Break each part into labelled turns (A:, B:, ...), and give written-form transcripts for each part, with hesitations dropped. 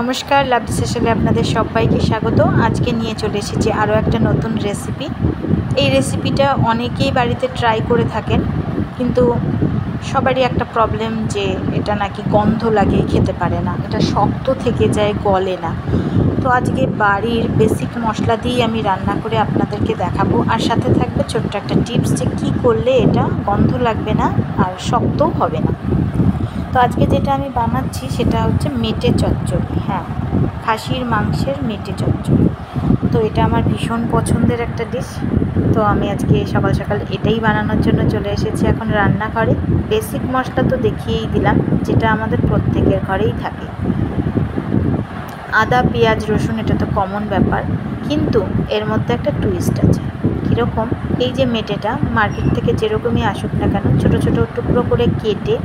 A: নমস্কার, লাভ সেশনে আপনাদের সবাইকে স্বাগত। আজকে নিয়ে চলে এসেছি আরও একটা নতুন রেসিপি। এই রেসিপিটা অনেকেই বাড়িতে ট্রাই করে থাকেন, কিন্তু সবারই একটা প্রবলেম যে এটা নাকি গন্ধ লাগে, খেতে পারে না, এটা শক্ত থেকে যায়, গলে না। তো আজকে বাড়ির বেসিক মশলা দিয়েই আমি রান্না করে আপনাদেরকে দেখাবো, আর সাথে থাকবে ছোট্ট একটা টিপস যে কী করলে এটা গন্ধ লাগবে না আর শক্তও হবে না। তো আজকে যেটা আমি বানাচ্ছি সেটা হচ্ছে মেটে চচ্চড়ি। হ্যাঁ, খাসির মাংসের মেটে চচ্চড়ি। তো এটা আমার ভীষণ পছন্দের একটা ডিশ। তো আমি আজকে সকাল সকাল এটাই বানানোর জন্য চলে এসেছি এখন রান্নাঘরে। বেসিক মশলা তো দেখিয়েই দিলাম, যেটা আমাদের প্রত্যেকের ঘরেই থাকে। আদা, পেঁয়াজ, রসুন, এটা তো কমন ব্যাপার, কিন্তু এর মধ্যে একটা টুইস্ট আছে। কীরকম? এই যে মেটেটা মার্কেট থেকে যেরকমই আসুক না কেন, ছোটো ছোটো টুকরো করে কেটে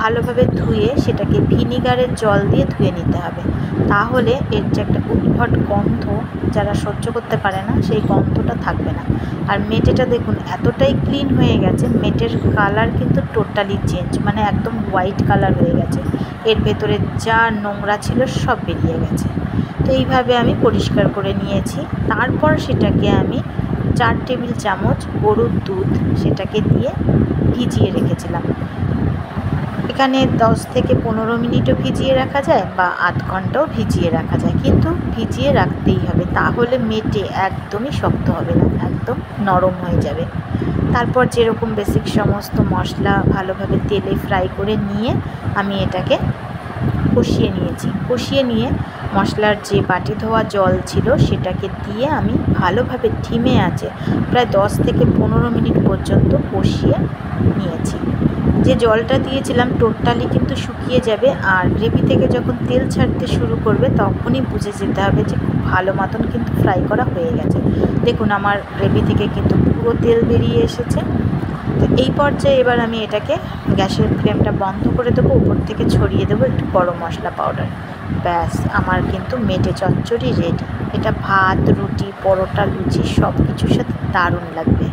A: ভালোভাবে ধুয়ে সেটাকে ভিনিগারের জল দিয়ে ধুয়ে নিতে হবে। তাহলে এর যে একটা উদ্ভট গন্ধ, যারা সহ্য করতে পারে না, সেই গন্ধটা থাকবে না। আর মেটেটা দেখুন এতটাই ক্লিন হয়ে গেছে, মেটের কালার কিন্তু টোটালি চেঞ্জ, মানে একদম হোয়াইট কালার হয়ে গেছে। এর ভেতরে যা নোংরা ছিল সব বেরিয়ে গেছে। তো এইভাবে আমি পরিষ্কার করে নিয়েছি। তারপর সেটাকে আমি 4 টেবিল চামচ গরুর দুধ সেটাকে দিয়ে ভিজিয়ে রেখেছিলাম। এখানে 10 থেকে 15 মিনিটও ভিজিয়ে রাখা যায় বা আধ ঘন্টাও ভিজিয়ে রাখা যায়, কিন্তু ভিজিয়ে রাখতেই হবে, তাহলে মেটে একদমই শক্ত হবে না, একদম নরম হয়ে যাবে। তারপর যেরকম বেসিক সমস্ত মশলা ভালোভাবে তেলে ফ্রাই করে নিয়ে আমি এটাকে কষিয়ে নিয়েছি। কষিয়ে নিয়ে মশলার যে বাটি ধোয়া জল ছিল সেটাকে দিয়ে আমি ভালোভাবে ধিমে আঁচে প্রায় 10 থেকে 15 মিনিট পর্যন্ত কষিয়ে নিয়েছি। যে জলটা দিয়েছিলাম টোটালি কিন্তু শুকিয়ে যাবে, আর গ্রেভি থেকে যখন তেল ছাড়তে শুরু করবে তখনই বুঝে যেতে হবে যে খুব ভালো মতন কিন্তু ফ্রাই করা হয়ে গেছে। দেখুন আমার গ্রেভি থেকে কিন্তু পুরো তেল বেরিয়ে এসেছে। তো এই পর্যায়ে এবার আমি এটাকে গ্যাসের ফ্লেমটা বন্ধ করে দেবো, উপর থেকে ছড়িয়ে দেবো একটু গরম মশলা পাউডার। ব্যাস, আমার কিন্তু মেটে চচ্চড়ি রেডি। এটা ভাত, রুটি, পরোটা, লুচি সব কিছুর সাথে দারুণ লাগবে।